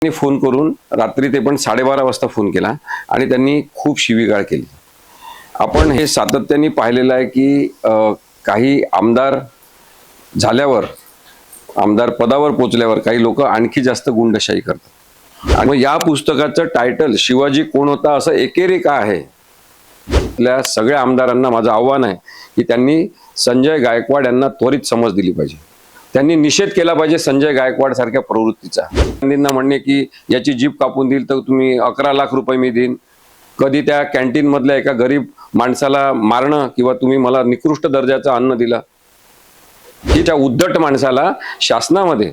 Phone करून रात्री ते पण 12:30 वाजता फोन केला आणि त्यांनी खूप शिवीगाळ केली. आपण हे सातत्याने पाहिलेलं आहे की काही आमदार झाल्यावर, आमदार पदावर पोहोचल्यावर काही लोक आणखी जास्त गुंडशाही करतात. आणि मग या पुस्तकाचं टायटल शिवाजी कोण होता असं एकेरी का आहे. आपल्या सगळ्या आमदारांना माझं आव्हान आहे की त्यांनी संजय गायकवाड यांना त्वरित समज दिली पाहिजे. त्यांनी निषेध केला पाहिजे संजय गायकवाड सारख्या प्रवृत्तीचा. गांधींना म्हणणे की याची जीभ कापून देईल तर तुम्ही 11 लाख रुपये मी देईन, कधी त्या कॅन्टीन मधल्या एका गरीब माणसाला मारणं किंवा तुम्ही मला निकृष्ट दर्जाचं अन्न दिलं, की त्या उद्धट माणसाला शासनामध्ये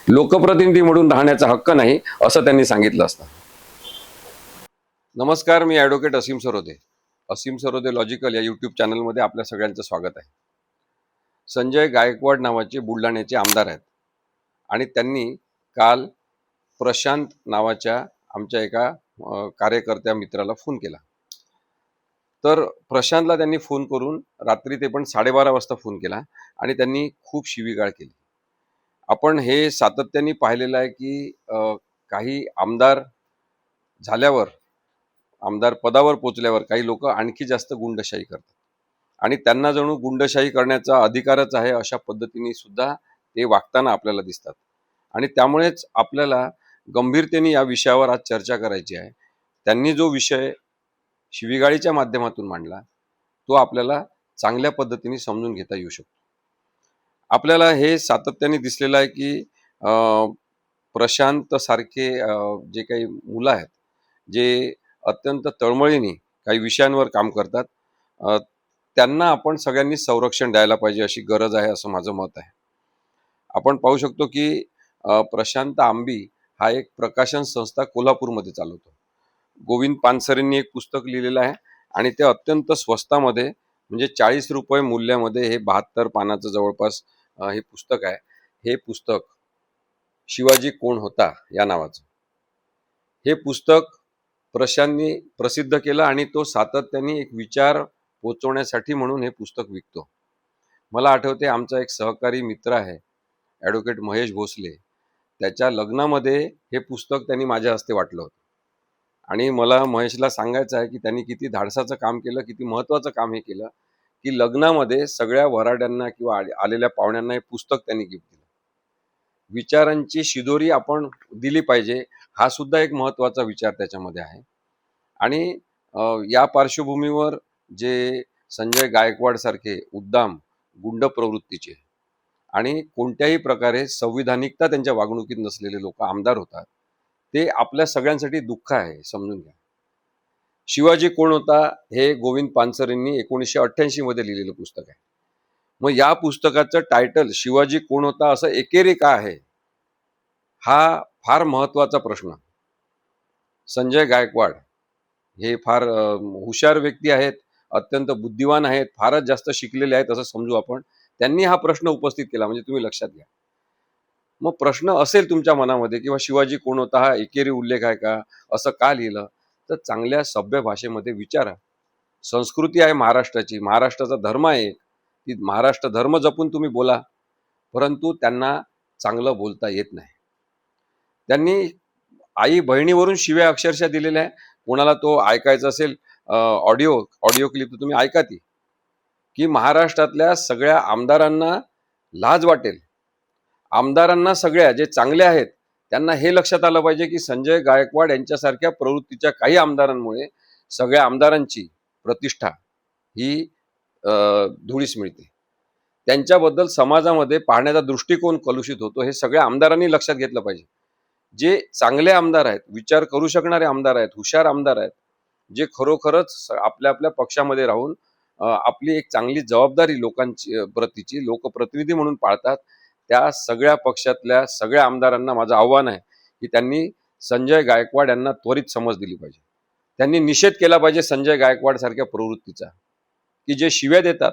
लोकप्रतिनिधी म्हणून राहण्याचा हक्क नाही असं त्यांनी सांगितलं असतं. नमस्कार, मी ॲडव्होकेट असीम सरोदे. असीम सरोदे लॉजिकल या यूट्यूब चॅनलमध्ये आपल्या सगळ्यांचं स्वागत आहे. संजय गायकवाड नावाचे बुलढाण्याचे आमदार आहेत आणि त्यांनी काल प्रशांत नावाच्या आमच्या एका कार्यकर्त्या मित्राला फोन केला. तर प्रशांतला त्यांनी फोन करून रात्री ते पण 12:30 वाजता फोन केला आणि त्यांनी खूप शिवीगाळ केली. आपण हे सातत्याने पाहिलेलं आहे की काही आमदार झाल्यावर, आमदार पदावर पोचल्यावर काही लोक आणखी जास्त गुंडशाही करतात आणि त्यांना जणू गुंडशाही करण्याचा अधिकारच आहे अशा पद्धतीने सुद्धा ते वागताना आपल्याला दिसतात. आणि त्यामुळेच आपल्याला गंभीरतेने या विषयावर आज चर्चा करायची आहे. त्यांनी जो विषय शिवीगाळीच्या माध्यमातून मांडला तो आपल्याला चांगल्या पद्धतीने समजून घेता येऊ शकतो. आपल्याला हे सातत्याने दिसलेलं आहे की प्रशांत सारखे जे काही मुलं आहेत जे अत्यंत तळमळीने काही विषयांवर काम करतात, त्यांना आपण सगळ्यांनी संरक्षण द्यायला पाहिजे अशी गरज आहे असं माझं मत आहे. आपण पाहू शकतो की प्रशांत आंबी हा एक प्रकाशन संस्था कोल्हापूरमध्ये चालवतो. गोविंद पानसरेंनी एक पुस्तक लिहिलेलं आहे आणि ते अत्यंत स्वस्तामध्ये, म्हणजे 40 रुपये मूल्यामध्ये हे 72 पानाचं जवळपास हे पुस्तक आहे. हे पुस्तक शिवाजी कोण होता या नावाचं हे पुस्तक प्रशांतनी प्रसिद्ध केलं आणि तो सातत्याने एक विचार पोचवण्यासाठी म्हणून हे पुस्तक विकतो. मला आठवते, आमचा एक सहकारी मित्र आहे ॲडव्होकेट महेश भोसले, त्याच्या लग्नामध्ये हे पुस्तक त्यांनी माझ्या हस्ते वाटलं होतं. आणि मला महेशला सांगायचं आहे की त्यांनी किती धाडसाचं काम केलं, किती महत्त्वाचं काम हे केलं की लग्नामध्ये सगळ्या वऱ्हाड्यांना किंवा आलेल्या पाहुण्यांना हे पुस्तक त्यांनी गिफ्ट दिलं. विचारांची शिदोरी आपण दिली पाहिजे हा सुद्धा एक महत्त्वाचा विचार त्याच्यामध्ये आहे. आणि या पार्श्वभूमीवर जे संजय गायकवाड सारखे उद्दाम गुंड प्रवृत्तीचे आणि कोणत्याही प्रकारे संविधानिकता त्यांच्या वागणुकीत नसलेले लोक आमदार होतात, ते आपल्या सगळ्यांसाठी दुःख आहे, समजून घ्या. शिवाजी कोण होता हे गोविंद पानसरेंनी 1988 मध्ये लिहिलेलं पुस्तक आहे. मग या पुस्तकाचं टायटल शिवाजी कोण होता असं एकेरी का आहे, हा फार महत्त्वाचा प्रश्न. संजय गायकवाड हे फार हुशार व्यक्ती आहेत, अत्यंत बुद्धिवान आहेत, फारच जास्त शिकलेले आहेत असं समजू आपण. त्यांनी हा प्रश्न उपस्थित केला म्हणजे तुम्ही लक्षात घ्या. मग प्रश्न असेल तुमच्या मनामध्ये किंवा शिवाजी कोण होता हा एकेरी उल्लेख आहे का, असं का लिहिलं, तर चांगल्या सभ्य भाषेमध्ये विचारा. संस्कृती आहे महाराष्ट्राची, महाराष्ट्राचा धर्म आहे, ती महाराष्ट्र धर्म जपून तुम्ही बोला. परंतु त्यांना चांगलं बोलता येत नाही. त्यांनी आई बहिणीवरून शिव्या अक्षरशः दिलेल्या आहे. कोणाला तो ऐकायचा असेल ऑडिओ क्लिप तर तुम्ही ऐका ती, की महाराष्ट्रातल्या सगळ्या आमदारांना लाज वाटेल. आमदारांना सगळ्या जे चांगले आहेत त्यांना हे लक्षात आलं पाहिजे की संजय गायकवाड यांच्यासारख्या प्रवृत्तीच्या काही आमदारांमुळे सगळ्या आमदारांची प्रतिष्ठा ही धुळीस मिळते. त्यांच्याबद्दल समाजामध्ये पाहण्याचा दृष्टिकोन कलुषित होतो. हे सगळ्या आमदारांनी लक्षात घेतलं पाहिजे. जे चांगले आमदार आहेत, विचार करू शकणारे आमदार आहेत, हुशार आमदार आहेत, जे खरोखरच आपल्या आपल्या पक्षामध्ये राहून आपली एक चांगली जबाबदारी लोकांची प्रतीची लोकप्रतिनिधी म्हणून पाळतात, त्या सगळ्या पक्षातल्या सगळ्या आमदारांना माझं आव्हान आहे की त्यांनी संजय गायकवाड यांना त्वरित समज दिली पाहिजे. त्यांनी निषेध केला पाहिजे संजय गायकवाड सारख्या प्रवृत्तीचा, की जे शिव्या देतात.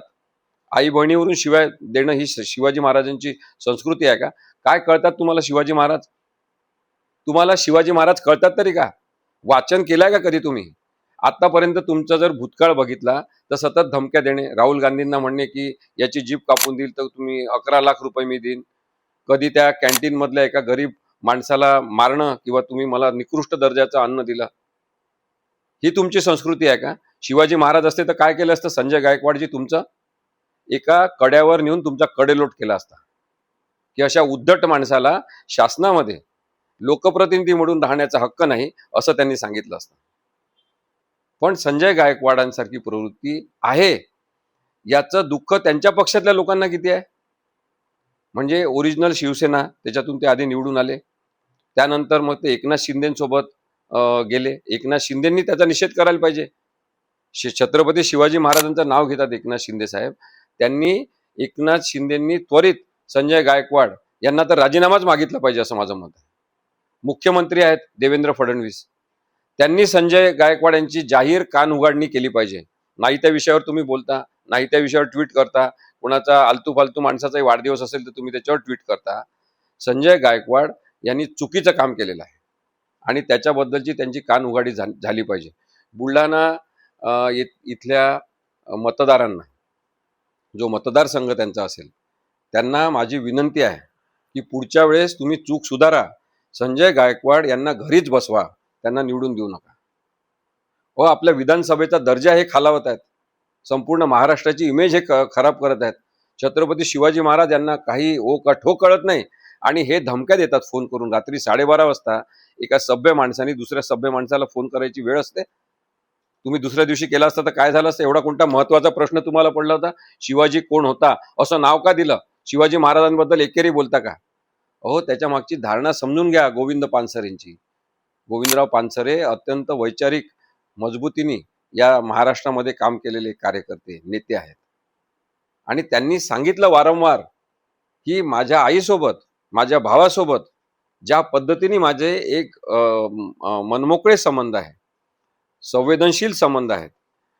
आई बहिणीवरून शिव्या देणं ही शिवाजी महाराजांची संस्कृती आहे का? काय कळतात तुम्हाला शिवाजी महाराज? तुम्हाला शिवाजी महाराज कळतात तरी का? वाचन केलंय का कधी तुम्ही? आतापर्यंत तुमचा जर भूतकाळ बघितला तर सतत धमक्या देणे, राहुल गांधींना म्हणणे की याची जीभ कापून देईल तर तुम्ही 11 लाख रुपये मी देईन, कधी त्या कॅन्टीन मधल्या एका गरीब माणसाला मारणं किंवा तुम्ही मला निकृष्ट दर्जाचं अन्न दिलं, ही तुमची संस्कृती आहे का? शिवाजी महाराज असते तर काय केलं असतं? संजय गायकवाडजी तुमचं एका कड्यावर नेऊन तुमचा कडेलोट केला असता, की अशा उद्धट माणसाला शासनामध्ये लोकप्रतिनिधी म्हणून राहण्याचा हक्क नाही असं त्यांनी सांगितलं असतं. पण संजय गायकवाडांसारखी प्रवृत्ती आहे याचं दुःख त्यांच्या पक्षातल्या लोकांना किती आहे? म्हणजे ओरिजिनल शिवसेना, त्याच्यातून ते आधी निवडून आले, त्यानंतर मग ते एकनाथ शिंदेसोबत गेले. एकनाथ शिंदेंनी त्याचा निषेध करायला पाहिजे. छत्रपती शिवाजी महाराजांचं नाव घेतात एकनाथ शिंदे साहेब. त्यांनी एकनाथ शिंदेंनी त्वरित संजय गायकवाड यांना तर राजीनामाच मागितला पाहिजे असं माझं मत आहे. मुख्यमंत्री आहेत देवेंद्र फडणवीस, त्यांनी संजय गायकवाड यांची जाहीर कान उघाडणी केली पाहिजे. नाही त्या विषयावर तुम्ही बोलता, नाही त्या विषयावर ट्विट करता, कोणाचा आलतू फालतू माणसाचाही वाढदिवस असेल तर तुम्ही त्याच्यावर ट्विट करता. संजय गायकवाड यांनी चुकीचं काम केलेलं आहे आणि त्याच्याबद्दलची त्यांची कान उघाडी झाली पाहिजे. बुलढाणा इथल्या मतदारांना, जो मतदारसंघ त्यांचा असेल, त्यांना माझी विनंती आहे की पुढच्या वेळेस तुम्ही चूक सुधारा. संजय गायकवाड यांना घरीच बसवा, त्यांना निवडून देऊ नका. आपल्या विधानसभेचा दर्जा हे खालावत आहेत, संपूर्ण महाराष्ट्राची इमेज हे खराब करत आहेत. छत्रपती शिवाजी महाराज यांना काही ओ का ठो कळत नाही आणि हे धमक्या देतात फोन करून. रात्री 12:30 वाजता एका सभ्य माणसाने दुसऱ्या सभ्य माणसाला फोन करायची वेळ असते? तुम्ही दुसऱ्या दिवशी केला असता तर काय झालं असतं? एवढा कोणता महत्वाचा प्रश्न तुम्हाला पडला होता? शिवाजी कोण होता असं नाव का दिलं? शिवाजी महाराजांबद्दल एकेरी बोलता का? त्याच्या मागची धारणा समजून घ्या गोविंद पानसरेंची. गोविंदराव पानसरे अत्यंत वैचारिक मजबूतीने या महाराष्ट्रामध्ये काम केलेले कार्यकर्ते, नेते आहेत आणि त्यांनी सांगितलं वारंवार की माझ्या आईसोबत, माझ्या भावासोबत ज्या पद्धतीने माझे एक मनमोकळे संबंध आहे, संवेदनशील संबंध आहेत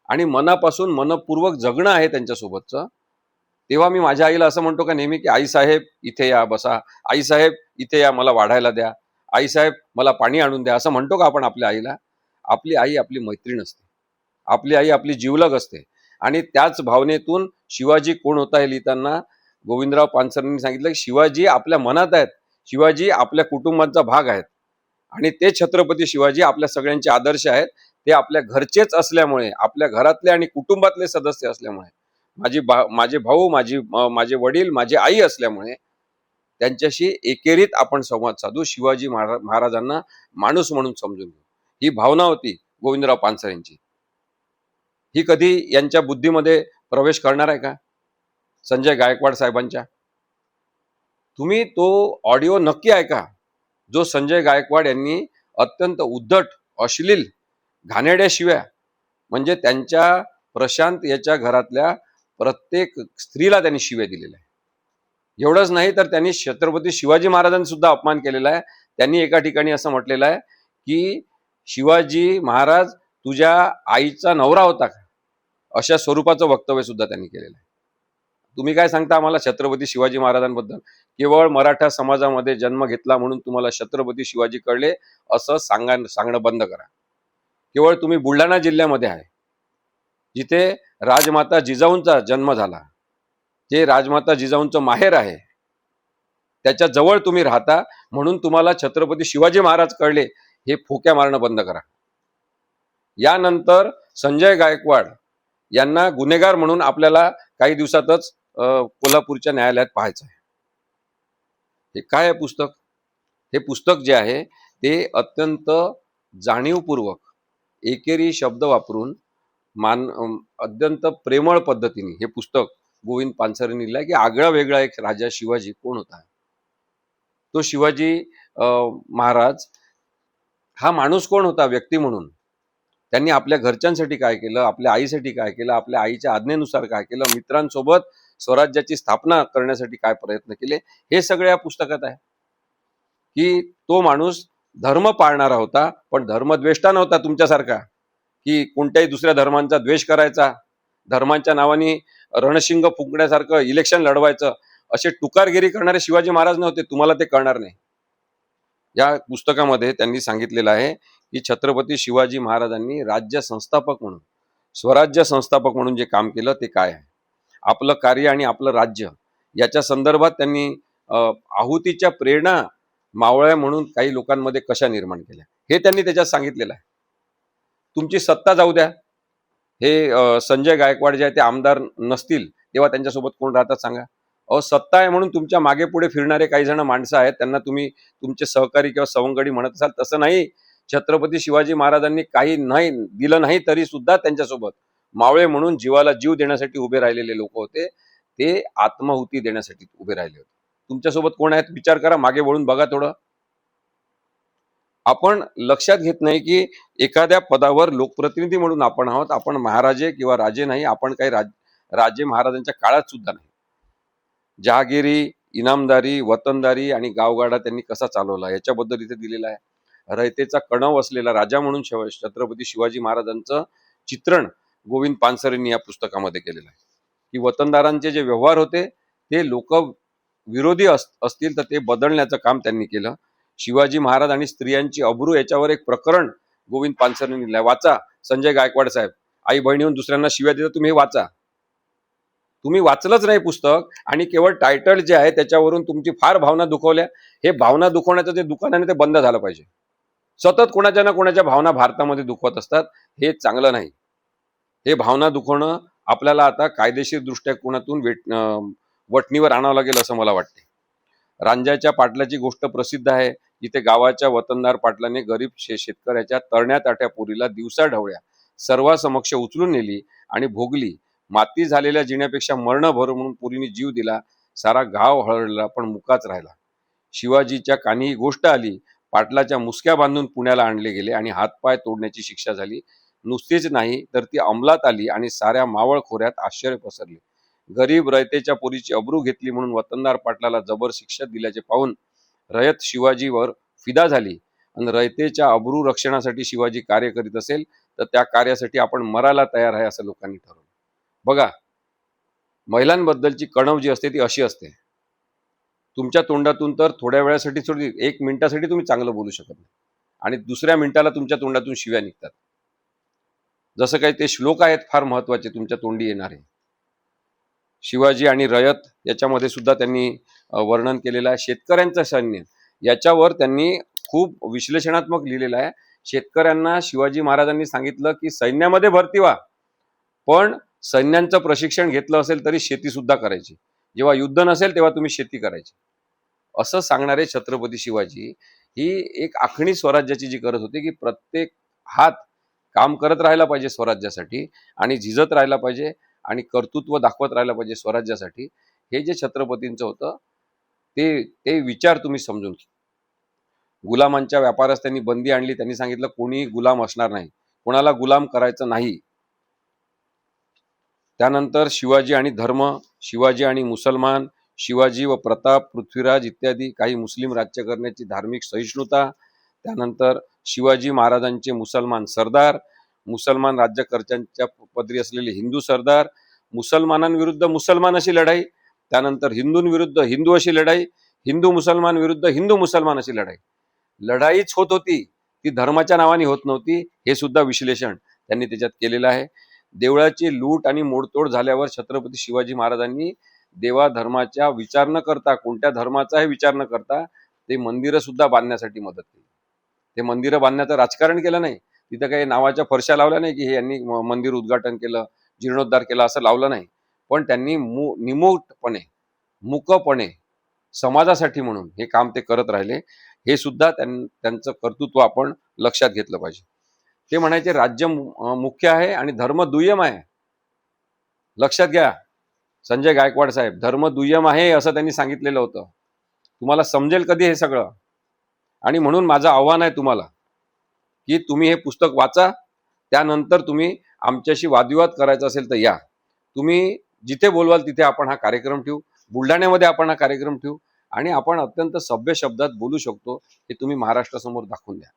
आणि मनापासून मनपूर्वक जगणं आहे त्यांच्यासोबतचं, तेव्हा मी माझ्या आईला असं म्हणतो का नेहमी की आई साहेब इथे या बसा, आई साहेब इथे या मला वाढायला द्या, आई साहेब मला पाणी आणून द्या, असं म्हणतो का आपण आपल्या आईला? आपली आई आपली मैत्रीण असते, आपली आई आपली जीवलग असते आणि त्याच भावनेतून शिवाजी कोण होता हे लिहिताना गोविंदराव पानसरेंनी सांगितलं की शिवाजी आपल्या मनात आहेत, शिवाजी आपल्या कुटुंबाचा भाग आहेत आणि ते छत्रपती शिवाजी आपल्या सगळ्यांचे आदर्श आहेत. ते आपल्या घरचेच असल्यामुळे, आपल्या घरातले आणि कुटुंबातले सदस्य असल्यामुळे, माझे भाऊ, माझे वडील, माझी आई असल्यामुळे त्यांच्याशी एकेरीत आपण संवाद साधू, शिवाजी महाराजांना माणूस म्हणून समजून घेऊ. ही भावना होती गोविंदराव पानसरेंची. ही कधी यांच्या बुद्धीमध्ये प्रवेश करणार आहे का संजय गायकवाड साहेबांच्या? तुम्ही तो ऑडिओ नक्की ऐका जो संजय गायकवाड यांनी अत्यंत उद्धट, अश्लील, घाणेरड्या शिव्या, म्हणजे त्यांच्या प्रशांत याच्या घरातल्या प्रत्येक स्त्रीला त्यांनी शिव्या दिलेल्या आहे. एवढंच नाही तर त्यांनी छत्रपती शिवाजी महाराजांचा सुद्धा अपमान केलेला आहे. त्यांनी एका ठिकाणी असं म्हटलेलं आहे की शिवाजी महाराज तुझ्या आईचा नवरा होता का, अशा स्वरूपाचं वक्तव्य सुद्धा त्यांनी केलेलं आहे. तुम्ही काय सांगता आम्हाला छत्रपती शिवाजी महाराजांबद्दल? केवळ मराठा समाजामध्ये जन्म घेतला म्हणून तुम्हाला छत्रपती शिवाजी कळले असं सांगणं बंद करा. केवळ तुम्ही बुलढाणा जिल्ह्यामध्ये आहे, जिथे राजमाता जिजाऊंचा जन्म झाला, जे राजमाता जिजाऊंचं माहेर आहे, त्याच्या जवळ तुम्ही राहता म्हणून तुम्हाला छत्रपती शिवाजी महाराज कळले, हे फोक्या मारणं बंद करा. यानंतर संजय गायकवाड यांना गुन्हेगार म्हणून आपल्याला काही दिवसातच कोल्हापूरच्या न्यायालयात पाहायचं आहे. हे काय आहे पुस्तक? हे पुस्तक जे आहे ते अत्यंत जाणीवपूर्वक एकेरी शब्द वापरून अत्यंत प्रेमळ पद्धतीने हे पुस्तक गोविंद पानसरेंनी लिहिलं की आगळा वेगळा एक राजा शिवाजी कोण होता. तो शिवाजी महाराज हा माणूस कोण होता व्यक्ती म्हणून? त्यांनी आपल्या घरच्यांसाठी काय केलं, आपल्या आईसाठी काय केलं, आपल्या आईच्या आज्ञेनुसार काय केलं, मित्रांसोबत स्वराज्याची स्थापना करण्यासाठी काय प्रयत्न केले, हे सगळं या पुस्तकात आहे. की तो माणूस धर्म पाळणारा होता, पण धर्मद्वेष्टा नव्हता तुमच्यासारखा की कोणत्याही दुसऱ्या धर्मांचा द्वेष करायचा, धर्मांच्या नावाने रणशिंग फुंकण्यासारखं इलेक्शन लढवायचं, असे टुकारगिरी करणारे शिवाजी महाराज नव्हते. तुम्हाला ते कळणार नाही. या पुस्तकामध्ये त्यांनी सांगितलेलं आहे की छत्रपती शिवाजी महाराजांनी राज्य संस्थापक म्हणून, स्वराज्य संस्थापक म्हणून जे काम केलं ते काय आहे, आपलं कार्य आणि आपलं राज्य याच्या संदर्भात त्यांनी आहुतीच्या प्रेरणा मावळ्या म्हणून काही लोकांमध्ये कशा निर्माण केल्या हे त्यांनी त्याच्यात सांगितलेलं आहे. तुमची सत्ता जाऊ द्या, हे संजय गायकवाड जे आहे ते आमदार नसतील तेव्हा त्यांच्यासोबत कोण राहतात सांगा. सत्ता आहे म्हणून तुमच्या मागे पुढे फिरणारे काही जण माणसं आहेत, त्यांना तुम्ही तुमचे सहकारी किंवा सवंगडी म्हणत असाल. तसं नाही. छत्रपती शिवाजी महाराजांनी काही नाही दिलं नाही तरी सुद्धा त्यांच्यासोबत मावळे म्हणून जीवाला जीव देण्यासाठी उभे राहिलेले लोक होते. ते आत्माहुती देण्यासाठी उभे राहिले होते. तुमच्यासोबत कोण आहेत विचार करा, मागे वळून बघा थोडं. आपण लक्षात घेत नाही की एखाद्या पदावर लोकप्रतिनिधी म्हणून आपण आहोत. आपण महाराजे किंवा राजे नाही. आपण काही राजे महाराजांच्या काळात सुद्धा नाही. जहागिरी, इनामदारी, वतनदारी आणि गावगाडा त्यांनी कसा चालवला याच्याबद्दल इथे दिलेलं आहे. रयतेचा कणव असलेला राजा म्हणून छत्रपती शिवाजी महाराजांचं चित्रण गोविंद पानसरेंनी या पुस्तकामध्ये केलेलं आहे. की वतनदारांचे जे व्यवहार होते ते लोक विरोधी असतील तर ते बदलण्याचं काम त्यांनी केलं. शिवाजी महाराज आणि स्त्रियांची अब्रू याच्यावर एक प्रकरण गोविंद पानसरेंनी लिहिलंय. वाचा संजय गायकवाड साहेब. आई बहिणीहून दुसऱ्यांना शिव्या देता तुम्ही हे वाचा. तुम्ही वाचलंच नाही पुस्तक आणि केवळ टायटल जे आहे त्याच्यावरून तुमची फार भावना दुखवल्या. हे भावना दुखवण्याचं जे दुकान आहे ते बंद झालं पाहिजे. सतत कोणाच्या ना कोणाच्या भावना भारतामध्ये दुखवत असतात. हे चांगलं नाही. हे भावना दुखवणं आपल्याला आता कायदेशीर दृष्टिकोनातून वटणीवर आणावं लागेल असं मला वाटते. रांजाच्या पाटलाची गोष्ट प्रसिद्ध आहे. इथे गावाच्या वतनदार पाटलाने गरीब शेतकऱ्याच्या तरण्या ताट्या पोरीला दिवसा ढवळ्या सर्वांसमक्ष उचलून नेली आणि भोगली. माती झालेल्या जिण्यापेक्षा मरण भर म्हणून पोरीने जीव दिला. सारा गाव हळहळला पण मुकाच राहिला. शिवाजीच्या कानी ही गोष्ट आली. पाटलाच्या मुसक्या बांधून पुण्याला आणले गेले आणि हातपाय तोडण्याची शिक्षा झाली. नुसतीच नाही तर ती अंमलात आली आणि साऱ्या मावळ खोऱ्यात आश्चर्य पसरले. गरीब रयतेच्या पोरीची अब्रू घेतली म्हणून वतनदार पाटलाला जबर शिक्षा दिल्याचे पाहून रयत शिवाजीवर फिदा झाली. आणि रयतेच्या अब्रू रक्षणासाठी शिवाजी कार्य करीत असेल तर त्या कार्यासाठी आपण मरायला तयार आहे असं लोकांनी ठरवलं. बघा, महिलांबद्दलची कणव जी असते ती अशी असते. तुमच्या तोंडातून तर थोड्या वेळासाठी थोडी 1 मिनिटासाठी तुम्ही चांगलं बोलू शकत नाही आणि दुसऱ्या मिनिटाला तुमच्या तोंडातून शिव्या निघतात. जसं काही ते श्लोक आहेत फार महत्वाचे तुमच्या तोंडी येणारे. शिवाजी आणि रयत याच्यामध्ये सुद्धा त्यांनी वर्णन केलेलं आहे. शेतकऱ्यांचं सैन्य याच्यावर त्यांनी खूप विश्लेषणात्मक लिहिलेलं आहे. शेतकऱ्यांना शिवाजी महाराजांनी सांगितलं की सैन्यामध्ये भरती व्हा, पण सैन्यांचं प्रशिक्षण घेतलं असेल तरी शेती सुद्धा करायची. जेव्हा युद्ध नसेल तेव्हा तुम्ही शेती करायची असं सांगणारे छत्रपती शिवाजी ही एक आखणी स्वराज्याची जी गरज होती की प्रत्येक हात काम करत राहायला पाहिजे स्वराज्यासाठी आणि झिजत राहायला पाहिजे आणि कर्तृत्व दाखवत राहायला पाहिजे स्वराज्यासाठी. हे जे छत्रपतींचं होतं ते विचार तुम्ही समजून घ्या. गुलामांच्या व्यापारास त्यांनी बंदी आणली. त्यांनी सांगितलं कोणी गुलाम असणार नाही, कोणाला गुलाम करायचं नाही. त्यानंतर शिवाजी आणि धर्म, शिवाजी आणि मुसलमान, शिवाजी व प्रताप, पृथ्वीराज इत्यादी काही मुस्लिम राज्य करण्याची धार्मिक सहिष्णुता. त्यानंतर शिवाजी महाराजांचे मुसलमान सरदार, मुसलमान राज्यकर्त्यांच्या पदरी असलेले हिंदू सरदार, मुसलमानांविरुद्ध मुसलमान अशी लढाई, त्यानंतर हिंदूंविरुद्ध हिंदू अशी लढाई, हिंदू मुसलमान विरुद्ध हिंदू मुसलमान अशी लढाई. लढाईच होत होती, ती धर्माच्या नावाने होत नव्हती. हे सुद्धा विश्लेषण त्यांनी त्याच्यात केलेलं आहे. देवळाची लूट आणि मोडतोड झाल्यावर छत्रपती शिवाजी महाराजांनी देवा धर्माचा विचार न करता, कोणत्या धर्माचाही विचार न करता ते मंदिरं सुद्धा बांधण्यासाठी मदत केली. ते मंदिरं बांधण्याचं राजकारण केलं नाही. तिथं काही नावाच्या फरशा लावल्या नाही की हे यांनी मंदिर उद्घाटन केलं, जीर्णोद्धार केला असं लावलं नाही. पण त्यांनी निमूटपणे, मुकपणे समाजासाठी म्हणून हे काम ते करत राहिले. हे सुद्धा त्यांचं कर्तृत्व आपण लक्षात घेतलं पाहिजे. ते म्हणायचे राज्य मुख्य आहे आणि धर्म दुय्यम आहे. लक्षात घ्या संजय गायकवाड साहेब, धर्म दुय्यम आहे असं त्यांनी सांगितलेलं होतं. तुम्हाला समजेल कधी हे सगळं? आणि म्हणून माझं आव्हान आहे तुम्हाला की तुम्ही हे पुस्तक वाचा. त्यानंतर तुम्ही आमच्याशी वादविवाद करायचा असेल तर या. तुम्ही जिथे बोलवाल तिथे आपण हा कार्यक्रम ठेवू. बुलढाण्यामध्ये आपण हा कार्यक्रम ठेवू आणि आपण अत्यंत सभ्य शब्दात बोलू शकतो हे तुम्ही महाराष्ट्रासमोर दाखवून द्या.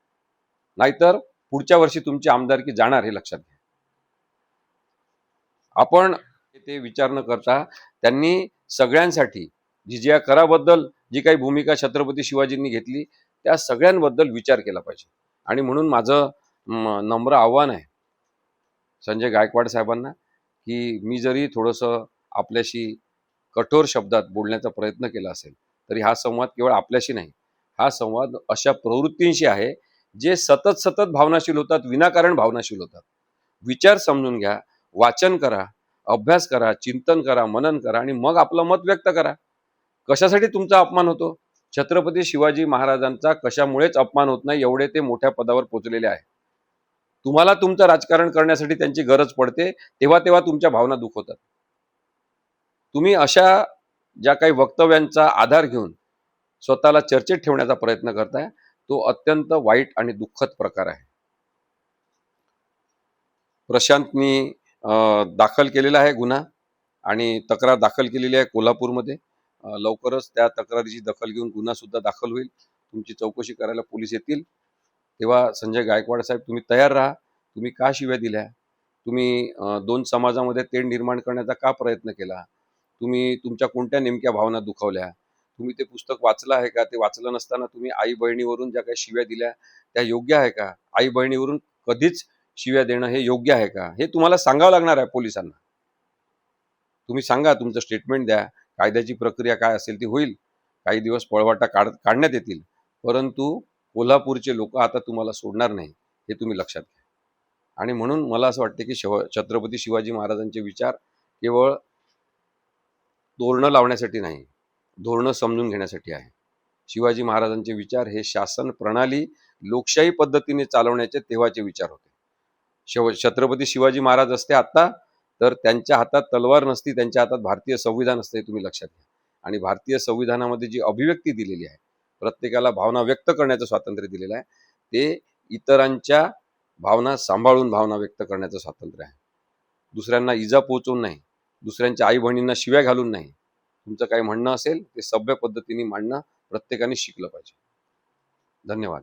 नाहीतर पुढच्या वर्षी तुमची आमदारकी जाणार हे लक्षात घ्या. आपण ते विचार न करता त्यांनी सगळ्यांसाठी जिजिया कराबद्दल जी काही भूमिका छत्रपती शिवाजींनी घेतली त्या सगळ्यांबद्दल विचार केला पाहिजे. आणि म्हणून माझं नम्र आव्हान आहे संजय गायकवाड साहेबांना की मी जरी थोडंसं आपल्याशी कठोर शब्दात बोलण्याचा प्रयत्न केला असेल तरी हा संवाद केवळ आपल्याशी नाही, हा संवाद अशा प्रवृत्तींशी आहे जे सतत सतत भावनाशील होतात, विनाकारण भावनाशील होतात. विचार समजून घ्या, वाचन करा, अभ्यास करा, चिंतन करा, मनन करा आणि मग आपलं मत व्यक्त करा. कशासाठी तुमचा अपमान होतो? छत्रपती शिवाजी महाराजांचा कशामुळेच अपमान होत नाही, एवढे ते मोठ्या पदावर पोहोचलेले आहे. तुम्हाला तुमचं राजकारण करण्यासाठी त्यांची गरज पडते, तेव्हा तेव्हा तुमच्या भावना दुखवतात. तुम्ही अशा ज्या काही वक्तव्यांचा आधार घेऊन स्वतःला चर्चेत ठेवण्याचा प्रयत्न करताय, तो अत्यंत वाईट आणि दुःखद प्रकार आहे. प्रशांतनी दाखल केलेला आहे गुन्हा आणि तक्रार दाखल केलेली आहे कोल्हापूरमध्ये. लवकरच त्या तक्रारीची दखल घेऊन गुन्हा सुद्धा दाखल होईल. तुमची चौकशी करायला पोलीस येतील. तेव्हा संजय गायकवाड साहेब तुम्ही तयार राहा. तुम्ही का शिव्या दिल्या? तुम्ही दोन समाजामध्ये तेढ निर्माण करण्याचा का प्रयत्न केला? तुम्ही तुमच्या कोणत्या नेमक्या भावना दुखावल्या? तुम्ही ते पुस्तक वाचलं आहे का? ते वाचलं नसताना तुम्ही आई बहिणीवरून ज्या काही शिव्या दिल्या त्या योग्य आहे का? आई बहिणीवरून कधीच शिव्या देणं हे योग्य आहे का? हे तुम्हाला सांगावं लागणार आहे पोलिसांना. तुम्ही सांगा, तुमचं स्टेटमेंट द्या. कायद्याची प्रक्रिया काय असेल ती होईल. काही दिवस पळवाटा काढण्यात येतील. परंतु कोल्हापूरचे लोक आता तुम्हाला सोडणार नाही, हे तुम्ही लक्षात घ्या. आणि म्हणून मला असं वाटतं की छत्रपती शिवाजी महाराजांचे विचार केवळ तोरणं लावण्यासाठी नाही, धोरणं समजून घेण्यासाठी आहे. शिवाजी महाराजांचे विचार हे शासन प्रणाली लोकशाही पद्धतीने चालवण्याचे तेव्हाचे विचार होते. छत्रपती शिवाजी महाराज असते आता तर त्यांच्या हातात तलवार नसती, त्यांच्या हातात भारतीय संविधान असते, तुम्ही लक्षात घ्या. आणि भारतीय संविधानामध्ये जी अभिव्यक्ती दिलेली आहे, प्रत्येकाला भावना व्यक्त करण्याचं स्वातंत्र्य दिलेलं आहे, ते इतरांच्या भावना सांभाळून भावना व्यक्त करण्याचं स्वातंत्र्य आहे. दुसऱ्यांना इजा पोहोचवून नाही, दुसऱ्यांच्या आई बहिणींना शिव्या घालून नाही. तुमचं काही म्हणणं असेल ते सभ्य पद्धतीने मांडणं प्रत्येकाने शिकलं पाहिजे. धन्यवाद.